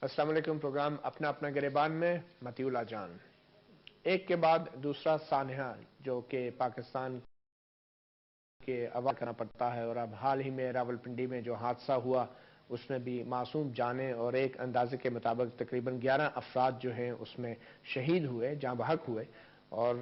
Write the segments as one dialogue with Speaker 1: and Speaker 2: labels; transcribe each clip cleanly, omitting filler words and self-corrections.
Speaker 1: السلام علیکم۔ پروگرام اپنا اپنا گریبان میں متی اللہ جان، ایک کے بعد دوسرا سانحہ جو کہ پاکستان کے عوام کرنا پڑتا ہے، اور اب حال ہی میں راولپنڈی میں جو حادثہ ہوا اس میں بھی معصوم جانیں اور ایک اندازے کے مطابق تقریباً 11 افراد جو ہیں اس میں شہید ہوئے، جاں بحق ہوئے، اور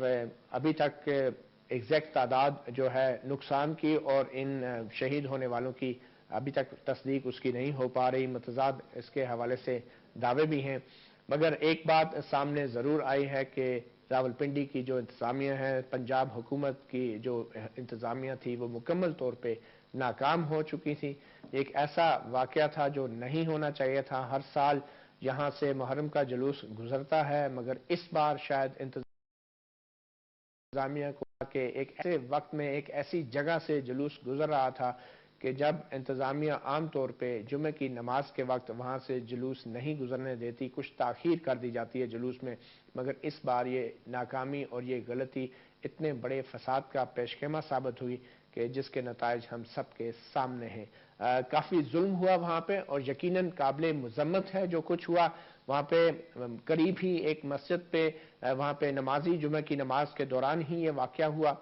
Speaker 1: ابھی تک ایگزیکٹ تعداد جو ہے نقصان کی اور ان شہید ہونے والوں کی ابھی تک تصدیق اس کی نہیں ہو پا رہی۔ متضاد اس کے حوالے سے دعوے بھی ہیں، مگر ایک بات سامنے ضرور آئی ہے کہ راولپنڈی کی جو انتظامیہ ہے، پنجاب حکومت کی جو انتظامیہ تھی، وہ مکمل طور پہ ناکام ہو چکی تھی۔ ایک ایسا واقعہ تھا جو نہیں ہونا چاہیے تھا۔ ہر سال یہاں سے محرم کا جلوس گزرتا ہے، مگر اس بار شاید انتظامیہ کو کہ ایک ایسے وقت میں ایک ایسی جگہ سے جلوس گزر رہا تھا کہ جب انتظامیہ عام طور پہ جمعہ کی نماز کے وقت وہاں سے جلوس نہیں گزرنے دیتی، کچھ تاخیر کر دی جاتی ہے جلوس میں، مگر اس بار یہ ناکامی اور یہ غلطی اتنے بڑے فساد کا پیش خیمہ ثابت ہوئی کہ جس کے نتائج ہم سب کے سامنے ہیں۔ کافی ظلم ہوا وہاں پہ، اور یقیناً قابل مذمت ہے جو کچھ ہوا وہاں پہ۔ قریب ہی ایک مسجد پہ وہاں پہ نمازی جمعہ کی نماز کے دوران ہی یہ واقعہ ہوا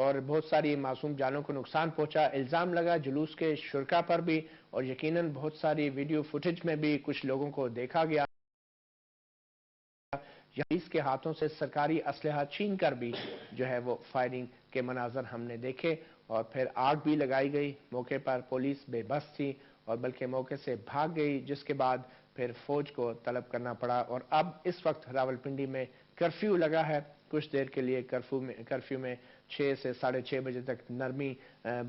Speaker 1: اور بہت ساری معصوم جانوں کو نقصان پہنچا۔ الزام لگا جلوس کے شرکا پر بھی، اور یقیناً بہت ساری ویڈیو فوٹیج میں بھی کچھ لوگوں کو دیکھا گیا پولیس کے ہاتھوں سے سرکاری اسلحہ چھین کر بھی جو ہے وہ فائرنگ کے مناظر ہم نے دیکھے، اور پھر آگ بھی لگائی گئی۔ موقع پر پولیس بے بس تھی اور بلکہ موقع سے بھاگ گئی، جس کے بعد پھر فوج کو طلب کرنا پڑا، اور اب اس وقت راولپنڈی میں کرفیو لگا ہے۔ کچھ دیر کے لیے کرفیو میں 6 سے 6:30 بجے تک نرمی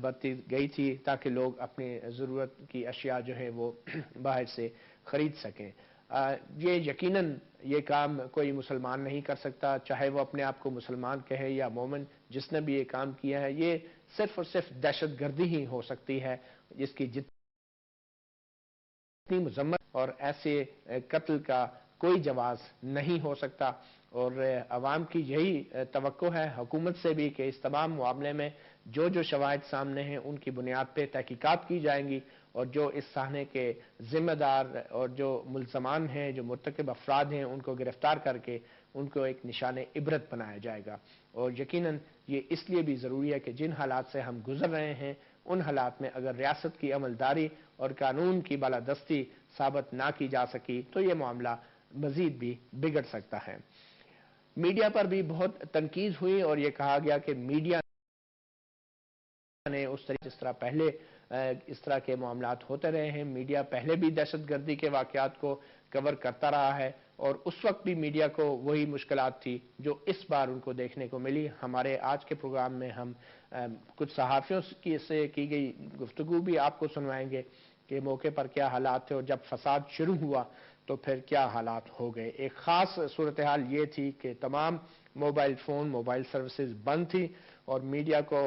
Speaker 1: برتی گئی تھی تاکہ لوگ اپنی ضرورت کی اشیاء جو ہے وہ باہر سے خرید سکیں۔ یہ یقیناً یہ کام کوئی مسلمان نہیں کر سکتا، چاہے وہ اپنے آپ کو مسلمان کہے یا مومن۔ جس نے بھی یہ کام کیا ہے، یہ صرف اور صرف دہشت گردی ہی ہو سکتی ہے، جس کی جتنی مذمت اور ایسے قتل کا کوئی جواز نہیں ہو سکتا۔ اور عوام کی یہی توقع ہے حکومت سے بھی کہ اس تمام معاملے میں جو شواہد سامنے ہیں ان کی بنیاد پہ تحقیقات کی جائیں گی، اور جو اس سانحے کے ذمہ دار اور جو ملزمان ہیں، جو مرتکب افراد ہیں، ان کو گرفتار کر کے ان کو ایک نشان عبرت بنایا جائے گا۔ اور یقیناً یہ اس لیے بھی ضروری ہے کہ جن حالات سے ہم گزر رہے ہیں ان حالات میں اگر ریاست کی عملداری اور قانون کی بالادستی ثابت نہ کی جا سکی تو یہ معاملہ مزید بھی بگڑ سکتا ہے۔ میڈیا پر بھی بہت تنقید ہوئی اور یہ کہا گیا کہ میڈیا نے جس طرح پہلے اس طرح کے معاملات ہوتے رہے ہیں، میڈیا پہلے بھی دہشت گردی کے واقعات کو کور کرتا رہا ہے، اور اس وقت بھی میڈیا کو وہی مشکلات تھی جو اس بار ان کو دیکھنے کو ملی۔ ہمارے آج کے پروگرام میں ہم کچھ صحافیوں سے کی گئی گفتگو بھی آپ کو سنوائیں گے کہ موقع پر کیا حالات تھے، اور جب فساد شروع ہوا تو پھر کیا حالات ہو گئے۔ ایک خاص صورتحال یہ تھی کہ تمام موبائل فون، موبائل سروسز بند تھی، اور میڈیا کو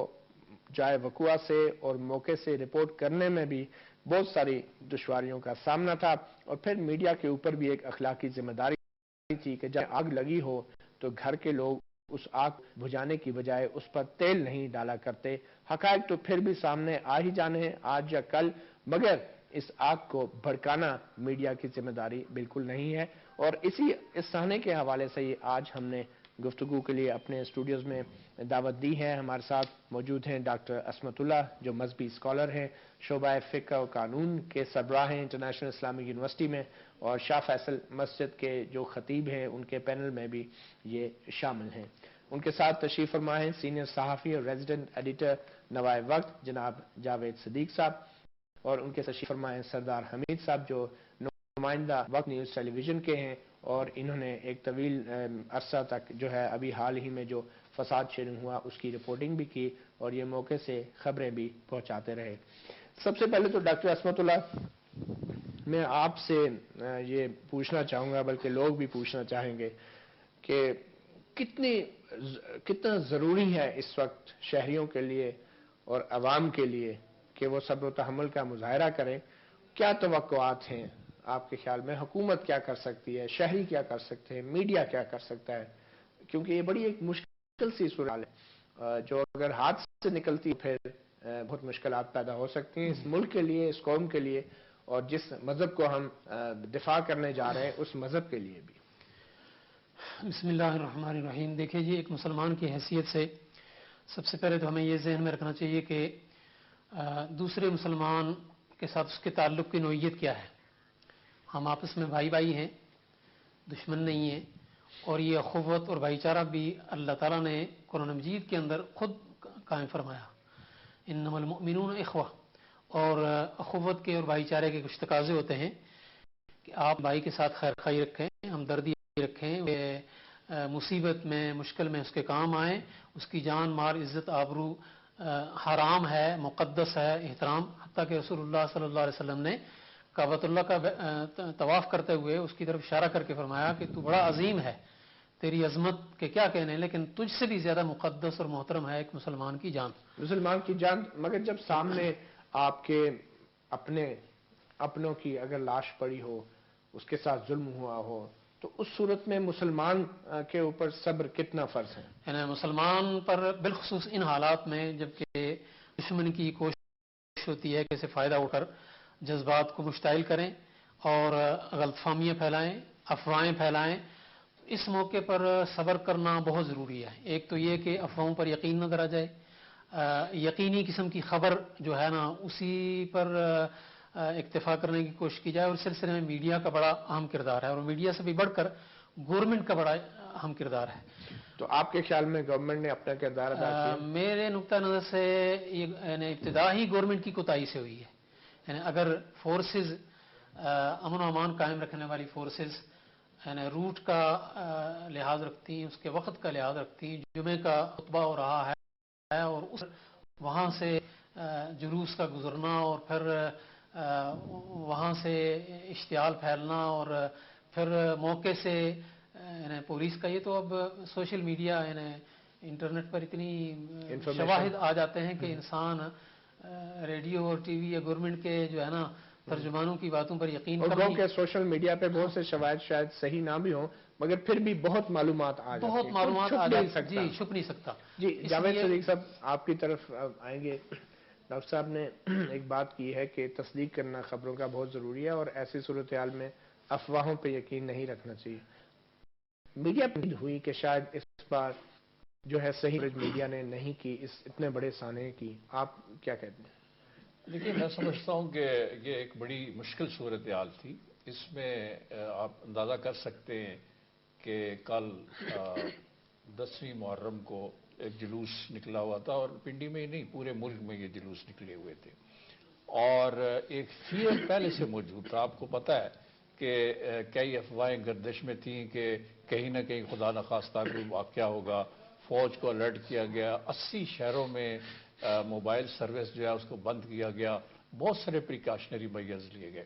Speaker 1: جائے وقوع سے اور موقع سے رپورٹ کرنے میں بھی بہت ساری دشواریوں کا سامنا تھا۔ اور پھر میڈیا کے اوپر بھی ایک اخلاقی ذمہ داری تھی کہ جب آگ لگی ہو تو گھر کے لوگ اس آگ بجھانے کی بجائے اس پر تیل نہیں ڈالا کرتے۔ حقائق تو پھر بھی سامنے آ ہی جانے ہیں آج یا کل، مگر اس آگ کو بھڑکانا میڈیا کی ذمہ داری بالکل نہیں ہے۔ اور اس سانحے کے حوالے سے ہی آج ہم نے گفتگو کے لیے اپنے اسٹوڈیوز میں دعوت دی ہے۔ ہمارے ساتھ موجود ہیں ڈاکٹر عصمت اللہ جو مذہبی اسکالر ہیں، شعبہ فقہ و قانون کے سربراہ ہیں انٹرنیشنل اسلامک یونیورسٹی میں، اور شاہ فیصل مسجد کے جو خطیب ہیں ان کے پینل میں بھی یہ شامل ہیں۔ ان کے ساتھ تشریف فرما ہیں سینئر صحافی اور ریزیڈنٹ ایڈیٹر نوائے وقت جناب جاوید صدیق صاحب، اور ان کے تشریف فرما ہیں سردار حمید صاحب جو نمائندہ وقت نیوز ٹیلی ویژن کے ہیں، اور انہوں نے ایک طویل عرصہ تک جو ہے ابھی حال ہی میں جو فساد شروع ہوا اس کی رپورٹنگ بھی کی، اور یہ موقع سے خبریں بھی پہنچاتے رہے۔ سب سے پہلے تو ڈاکٹر عصمت اللہ، میں آپ سے یہ پوچھنا چاہوں گا، بلکہ لوگ بھی پوچھنا چاہیں گے کہ کتنا ضروری ہے اس وقت شہریوں کے لیے اور عوام کے لیے کہ وہ صبر و تحمل کا مظاہرہ کریں۔ کیا توقعات ہیں آپ کے خیال میں؟ حکومت کیا کر سکتی ہے، شہری کیا کر سکتے ہیں، میڈیا کیا کر سکتا ہے؟ کیونکہ یہ بڑی ایک مشکل سی صورتحال ہے جو اگر ہاتھ سے نکلتی پھر بہت مشکلات پیدا ہو سکتی ہیں اس ملک کے لیے، اس قوم کے لیے، اور جس مذہب کو ہم دفاع کرنے جا رہے ہیں اس مذہب کے لیے بھی؟
Speaker 2: بسم اللہ الرحمن الرحیم. دیکھیے جی، ایک مسلمان کی حیثیت سے سب سے پہلے تو ہمیں یہ ذہن میں رکھنا چاہیے کہ دوسرے مسلمان کے ساتھ اس کے تعلق کی نوعیت کیا ہے. ہم آپس میں بھائی بھائی ہیں، دشمن نہیں ہیں. اور یہ اخوت اور بھائی چارہ بھی اللہ تعالیٰ نے قرآن مجید کے اندر خود قائم فرمایا، انما المؤمنون اخوہ. اور اخوت کے اور بھائی چارے کے کچھ تقاضے ہوتے ہیں کہ آپ بھائی کے ساتھ خیر خائی رکھیں، ہمدردی رکھیں، مصیبت میں مشکل میں اس کے کام آئیں، اس کی جان مال عزت آبرو حرام ہے، مقدس ہے، احترام. حتیٰ کہ رسول اللہ صلی اللہ علیہ وسلم نے کعبۃ اللہ کا طواف کرتے ہوئے اس کی طرف اشارہ کر کے فرمایا کہ تو بڑا عظیم ہے، تیری عظمت کے کیا کہنے، لیکن تجھ سے بھی زیادہ مقدس اور محترم ہے ایک مسلمان کی جان.
Speaker 1: مسلمان کی جان. مگر جب سامنے آپ کے اپنوں کی اگر لاش پڑی ہو، اس کے ساتھ ظلم ہوا ہو، تو اس صورت میں مسلمان کے اوپر صبر کتنا فرض ہے؟
Speaker 2: یعنی مسلمان پر بالخصوص ان حالات میں جبکہ دشمن کی کوشش ہوتی ہے کہ اسے فائدہ اٹھا کر جذبات کو مشتعل کریں اور غلط فہمیاں پھیلائیں، افواہیں پھیلائیں، اس موقع پر صبر کرنا بہت ضروری ہے. ایک تو یہ کہ افواہوں پر یقین نہ کرا جائے، یقینی قسم کی خبر جو ہے نا اسی پر اکتفا کرنے کی کوشش کی جائے. اور اس سلسلے میں میڈیا کا بڑا اہم کردار ہے، اور میڈیا سے بھی بڑھ کر گورنمنٹ کا بڑا اہم کردار ہے.
Speaker 1: تو آپ کے خیال میں گورنمنٹ نے اپنا کردار ادا کیا؟
Speaker 2: میرے نقطہ نظر سے یعنی ابتدا ہی گورنمنٹ کی کوتاہی سے ہوئی ہے. یعنی اگر فورسز، امن و امان قائم رکھنے والی فورسز یعنی روٹ کا لحاظ رکھتی ہیں، اس کے وقت کا لحاظ رکھتی ہیں، جمعے کا خطبہ ہو رہا ہے اور وہاں سے جلوس کا گزرنا اور پھر وہاں سے اشتعال پھیلنا اور پھر موقع سے یعنی پولیس کا، یہ تو اب سوشل میڈیا یعنی انٹرنیٹ پر اتنی شواہد آ جاتے ہیں کہ انسان ریڈیو اور ٹی وی یا گورنمنٹ کے جو ہے نا ترجمانوں کی باتوں پر یقین
Speaker 1: کرتا ہوں کہ سوشل میڈیا پہ بہت سے شواہد شاید صحیح نہ بھی ہوں، مگر پھر بھی بہت معلومات آ جاتی ہیں،
Speaker 2: بہت معلومات آ جاتی ہیں. جی، چھپ نہیں سکتا.
Speaker 1: جی جاوید صدیق صاحب آپ کی طرف آئیں گے. ڈاکٹر صاحب نے ایک بات کی ہے کہ تصدیق کرنا خبروں کا بہت ضروری ہے اور ایسی صورتحال میں افواہوں پہ یقین نہیں رکھنا چاہیے. میڈیا پہ ہوئی کہ شاید اس بار جو ہے صحیح میڈیا نے نہیں کی، اس اتنے بڑے سانحے کی، آپ کیا کہتے ہیں؟
Speaker 3: دیکھیے، میں سمجھتا ہوں کہ یہ ایک بڑی مشکل صورتحال تھی. اس میں آپ اندازہ کر سکتے ہیں کہ کل 10ویں محرم کو ایک جلوس نکلا ہوا تھا، اور پنڈی میں ہی نہیں پورے ملک میں یہ جلوس نکلے ہوئے تھے، اور ایک فیئر پہلے سے موجود تھا. آپ کو پتہ ہے کہ کئی افواہیں گردش میں تھیں کہ کہیں نہ کہیں خدا نخواستہ کوئی واقعہ ہوگا. فوج کو الرٹ کیا گیا، 80 شہروں میں موبائل سروس جو ہے اس کو بند کیا گیا، بہت سارے پریکاشنری میئرز لیے گئے.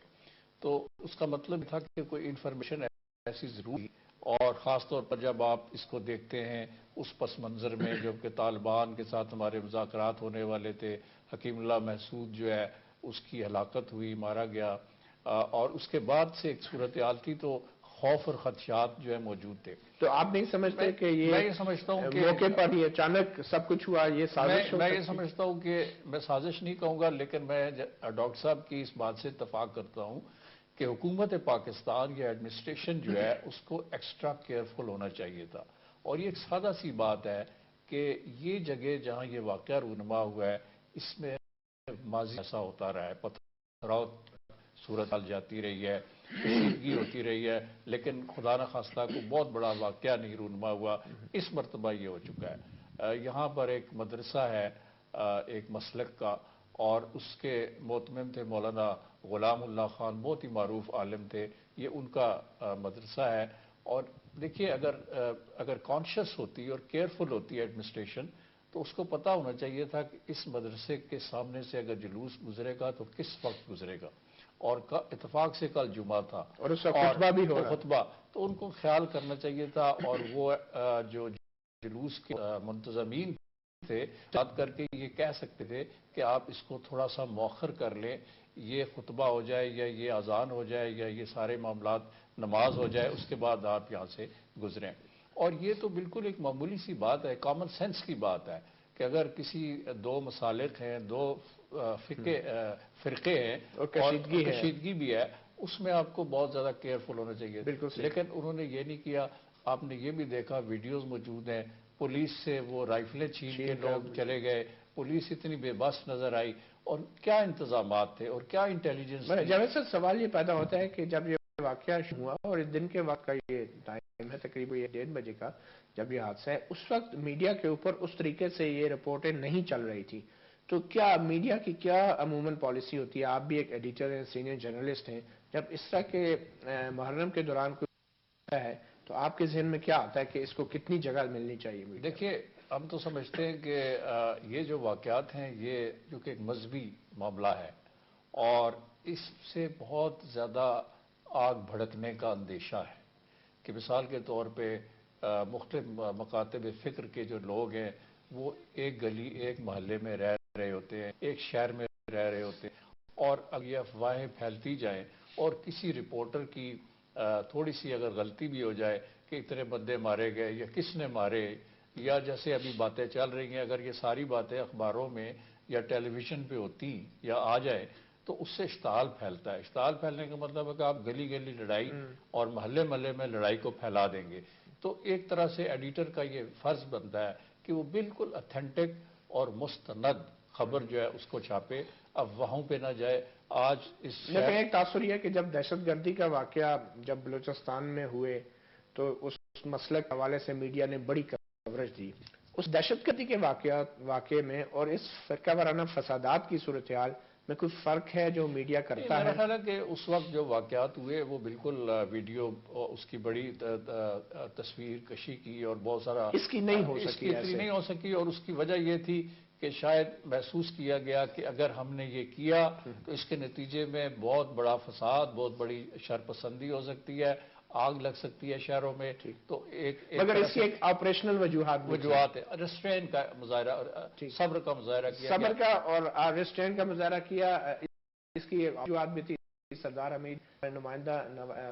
Speaker 3: تو اس کا مطلب تھا کہ کوئی انفارمیشن ایسی ضروری، اور خاص طور پر جب آپ اس کو دیکھتے ہیں اس پس منظر میں جب کہ طالبان کے ساتھ ہمارے مذاکرات ہونے والے تھے، حکیم اللہ محسود جو ہے اس کی ہلاکت ہوئی، مارا گیا، اور اس کے بعد سے ایک صورتحال تھی، تو خوف اور خدشات جو ہے موجود تھے.
Speaker 1: تو آپ نہیں سمجھتے کہ
Speaker 3: میں یہ سمجھتا ہوں کہ
Speaker 1: موقع پر یہ اچانک سب کچھ ہوا، یہ سازش ہو؟
Speaker 3: میں یہ سمجھتا ہوں کہ میں سازش نہیں کہوں گا، لیکن میں ڈاکٹر صاحب کی اس بات سے اتفاق کرتا ہوں کہ حکومت پاکستان یا ایڈمنسٹریشن جو ہے اس کو ایکسٹرا کیئرفل ہونا چاہیے تھا. اور یہ ایک سادہ سی بات ہے کہ یہ جگہ جہاں یہ واقعہ رونما ہوا ہے، اس میں ماضی ایسا ہوتا رہا ہے، پتھراؤ صورتحال جاتی رہی ہے، کشیدگی ہوتی رہی ہے، لیکن خدا نخواستہ کو بہت بڑا واقعہ نہیں رونما ہوا. اس مرتبہ یہ ہو چکا ہے. یہاں پر ایک مدرسہ ہے ایک مسلک کا، اور اس کے محتمم تھے مولانا غلام اللہ خان، بہت ہی معروف عالم تھے. یہ ان کا مدرسہ ہے. اور دیکھیے، اگر کانشیس ہوتی اور کیئرفل ہوتی ہے ایڈمنسٹریشن، تو اس کو پتہ ہونا چاہیے تھا کہ اس مدرسے کے سامنے سے اگر جلوس گزرے گا تو کس وقت گزرے گا. اور اتفاق سے کل جمعہ تھا
Speaker 1: اور اس کا خطبہ بھی ہو رہا
Speaker 3: خطبہ، تو ان کو خیال کرنا چاہیے تھا. اور وہ جو جلوس کے منتظمین تھے بات کر کے یہ کہہ سکتے تھے کہ آپ اس کو تھوڑا سا مؤخر کر لیں، یہ خطبہ ہو جائے یا یہ اذان ہو جائے یا یہ سارے معاملات نماز ہو جائے، اس کے بعد آپ یہاں سے گزریں. اور یہ تو بالکل ایک معمولی سی بات ہے، کامن سینس کی بات ہے کہ اگر کسی دو مسالک ہیں، دو فرقے ہیں
Speaker 1: اور کشیدگی
Speaker 3: بھی ہے، اس میں آپ کو بہت زیادہ کیئرفل ہونا چاہیے.
Speaker 1: بالکل.
Speaker 3: لیکن انہوں نے یہ نہیں کیا. آپ نے یہ بھی دیکھا، ویڈیوز موجود ہیں، پولیس سے وہ رائفلیں چھین کے لوگ چلے گئے، پولیس اتنی بے بس نظر آئی. اور کیا انتظامات تھے اور کیا انٹیلیجنس تھی.
Speaker 1: جاوید صاحب سوال یہ پیدا ہوتا ہے کہ جب یہ واقعہ ہوا اور اس دن کے وقت کا یہ ٹائم ہے تقریباً 1:30 بجے کا جب یہ حادثہ ہے، اس وقت میڈیا کے اوپر اس طریقے سے یہ رپورٹیں نہیں چل رہی تھی. تو کیا میڈیا کی کیا عموماً پالیسی ہوتی ہے؟ آپ بھی ایک ایڈیٹر ہیں، سینئر جرنلسٹ ہیں، جب اس طرح کے محرم کے دوران کوئی ہے تو آپ کے ذہن میں کیا آتا ہے کہ اس کو کتنی جگہ ملنی چاہیے؟
Speaker 3: دیکھیے، ہم تو سمجھتے ہیں کہ یہ جو واقعات ہیں یہ کیونکہ ایک مذہبی معاملہ ہے اور اس سے بہت زیادہ آگ بھڑکنے کا اندیشہ ہے کہ مثال کے طور پہ مختلف مکاتب فکر کے جو لوگ ہیں وہ ایک گلی ایک محلے میں رہ رہے ہوتے ہیں، ایک شہر میں رہ رہے ہوتے ہیں، اور اگر یہ افواہیں پھیلتی جائیں اور کسی رپورٹر کی تھوڑی سی اگر غلطی بھی ہو جائے کہ اتنے بندے مارے گئے یا کس نے مارے، یا جیسے ابھی باتیں چل رہی ہیں، اگر یہ ساری باتیں اخباروں میں یا ٹیلی ویژن پہ ہوتی یا آ جائے تو اس سے اشتعال پھیلتا ہے. اشتعال پھیلنے کا مطلب ہے کہ آپ گلی گلی لڑائی اور محلے محلے میں لڑائی کو پھیلا دیں گے. تو ایک طرح سے ایڈیٹر کا یہ فرض بنتا ہے کہ وہ بالکل اتھینٹک اور مستند خبر جو ہے اس کو چھاپے، اب وہاں پہ نہ جائے. آج
Speaker 1: لیکن ایک تاثر یہ کہ جب دہشت گردی کا واقعہ جب بلوچستان میں ہوئے تو اس مسئلے کے حوالے سے میڈیا نے بڑی کوریج دی. اس دہشت گردی کے واقعے میں اور اس فرقہ وارانہ فسادات کی صورتحال میں کوئی فرق ہے جو میڈیا کرتا ہے؟
Speaker 3: میرا خیال ہے کہ اس وقت جو واقعات ہوئے وہ بالکل ویڈیو اس کی بڑی تصویر کشی کی اور بہت سارا
Speaker 1: اس کی نہیں ہو
Speaker 3: سکی، نہیں ہو سکی. اور اس کی وجہ یہ تھی کہ شاید محسوس کیا گیا کہ اگر ہم نے یہ کیا تو اس کے نتیجے میں بہت بڑا فساد، بہت بڑی شرپسندی ہو سکتی ہے، آگ لگ سکتی ہے شہروں میں. تو
Speaker 1: مگر اس کی ایک آپریشنل
Speaker 3: وجوہات ہے. ریسٹرین کا مظاہرہ اور صبر کا مظاہرہ کیا،
Speaker 1: صبر کا اور ریسٹرین کا مظاہرہ کیا. اس کی ایک وجوہات بھی تھی. سردار حمید نمائندہ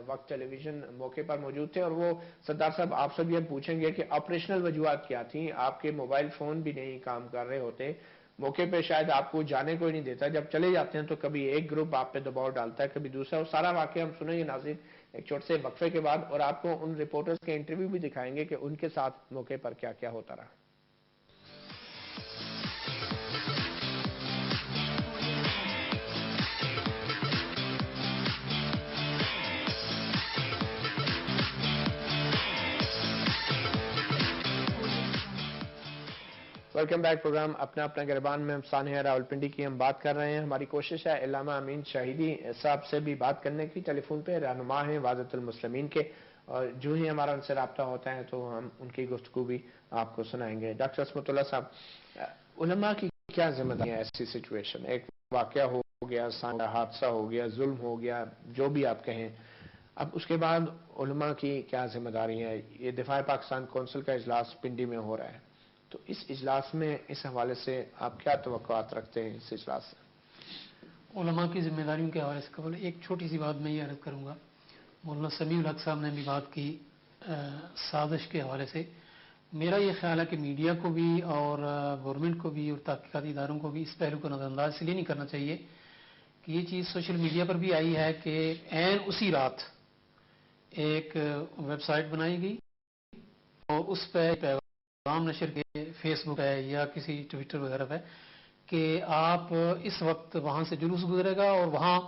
Speaker 1: وقت ٹیلی ویژن موقع پر موجود تھے اور وہ سردار صاحب آپ سے بھی ہم پوچھیں گے کہ آپریشنل وجوہات کیا تھیں. آپ کے موبائل فون بھی نہیں کام کر رہے ہوتے، موقع پہ شاید آپ کو جانے کو ہی نہیں دیتا، جب چلے جاتے ہیں تو کبھی ایک گروپ آپ پہ دباؤ ڈالتا ہے، کبھی دوسرا. اور سارا واقعہ ہم سنیں گے ناظرین ایک چھوٹے سے وقفے کے بعد، اور آپ کو ان رپورٹرز کے انٹرویو بھی دکھائیں گے کہ ان کے ساتھ موقع پر کیا کیا ہوتا رہا. Welcome back. پروگرام اپنا اپنا گربان میں ہم سانحہ راولپنڈی کی ہم بات کر رہے ہیں. ہماری کوشش ہے علامہ امین شاہدی صاحب سے بھی بات کرنے کی. ٹیلی فون پہ رہنما ہیں وحدت المسلمین کے، اور جو ہی ہمارا ان سے رابطہ ہوتا ہے تو ہم ان کی گفتگو بھی آپ کو سنائیں گے. ڈاکٹر عصمت اللہ صاحب، علماء کی کیا ذمہ داری ہے ایسی سچویشن؟ ایک واقعہ ہو گیا، حادثہ ہو گیا، ظلم ہو گیا، جو بھی آپ کہیں، اب اس کے بعد علماء کی کیا ذمہ داری ہے؟ یہ دفاع پاکستان کونسل کا اجلاس پنڈی میں ہو رہا ہے، تو اس اجلاس میں اس حوالے سے آپ کیا توقعات رکھتے ہیں اس اجلاس سے؟
Speaker 2: علماء کی ذمہ داریوں کے حوالے سے قبل ایک چھوٹی سی بات میں یہ عرض کروں گا. مولانا سمیع الحق صاحب نے بھی بات کی سازش کے حوالے سے. میرا یہ خیال ہے کہ میڈیا کو بھی اور گورنمنٹ کو بھی اور تحقیقاتی اداروں کو بھی اس پہلو کو نظر انداز اس لیے نہیں کرنا چاہیے کہ یہ چیز سوشل میڈیا پر بھی آئی ہے کہ عین اسی رات ایک ویب سائٹ بنائی گئی اور اس پہ پیغام نشر کے فیس بک ہے یا کسی ٹویٹر وغیرہ پہ کہ آپ اس وقت وہاں سے جلوس گزرے گا اور وہاں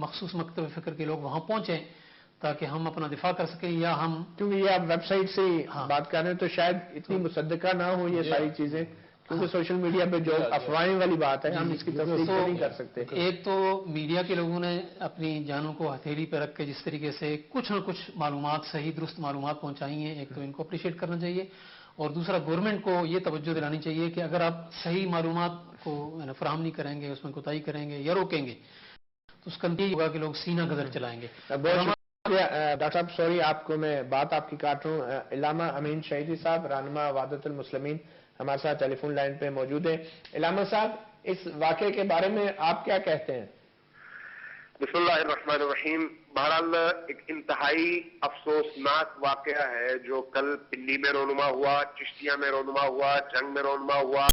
Speaker 2: مخصوص مکتب فکر کے لوگ وہاں پہنچیں تاکہ ہم اپنا دفاع کر سکیں. یا ہم
Speaker 1: کیونکہ یہ آپ ویب سائٹ سے بات کر رہے ہیں تو شاید اتنی مصدقہ نہ ہو یہ ساری چیزیں، کیونکہ سوشل میڈیا پہ جو افواہیں والی بات ہے ہم اس کی تصدیق نہیں کر سکتے.
Speaker 2: ایک تو میڈیا کے لوگوں نے اپنی جانوں کو ہتھیلی پہ رکھ کے جس طریقے سے کچھ نہ کچھ معلومات، صحیح درست معلومات پہنچائی ہیں، ایک تو ان کو اپریشیٹ کرنا چاہیے. اور دوسرا گورنمنٹ کو یہ توجہ دلانی چاہیے کہ اگر آپ صحیح معلومات کو فراہم نہیں کریں گے، اس میں کوتاہی کریں گے یا روکیں گے تو اس کا نتیجہ ہوگا کہ لوگ سینہ گدر چلائیں گے.
Speaker 1: ڈاکٹر صاحب سوری آپ کو میں بات آپ کی کاٹ رہا ہوں. علامہ امین شاہدی صاحب رہنما وحدت المسلمین ہمارے ساتھ ٹیلی فون لائن پہ موجود ہیں. علامہ صاحب، اس واقعے کے بارے میں آپ کیا کہتے ہیں؟
Speaker 4: بسم اللہ الرحمن الرحیم. بہرحال ایک انتہائی افسوسناک واقعہ ہے جو کل پنڈی میں رونما ہوا، چشتیہ میں رونما ہوا، جنگ میں رونما ہوا.